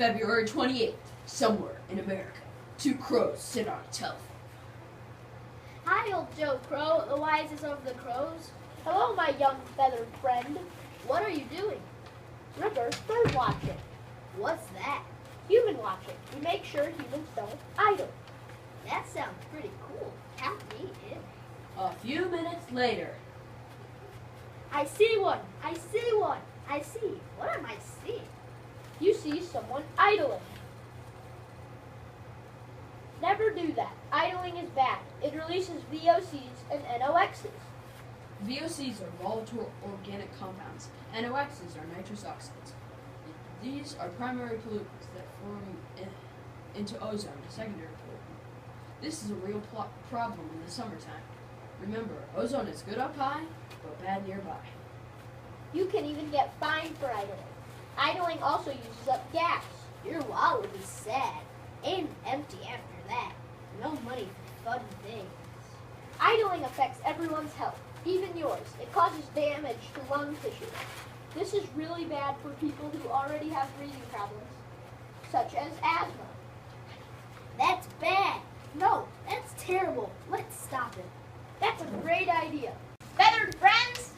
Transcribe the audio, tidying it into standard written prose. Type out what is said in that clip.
February 28th, somewhere in America, two crows sit on a telephone. Hi, old Joe Crow, the wisest of the crows. Hello, my young feathered friend. What are you doing? River bird watching. What's that? Human watching. We make sure humans don't idle. That sounds pretty cool. Count me in. A few minutes later, I see one. I see one. I see. What am I seeing? You see someone idling. Never do that. Idling is bad. It releases VOCs and NOxs. VOCs are volatile organic compounds. NOxs are nitrous oxides. These are primary pollutants that form into ozone, a secondary pollutant. This is a real problem in the summertime. Remember, ozone is good up high, but bad nearby. You can even get fined for idling. Idling also uses up gas. Your wallet will be sad and empty after that. No money for fun things. Idling affects everyone's health, even yours. It causes damage to lung tissue. This is really bad for people who already have breathing problems, such as asthma. That's bad. No, that's terrible. Let's stop it. That's a great idea. Feathered friends,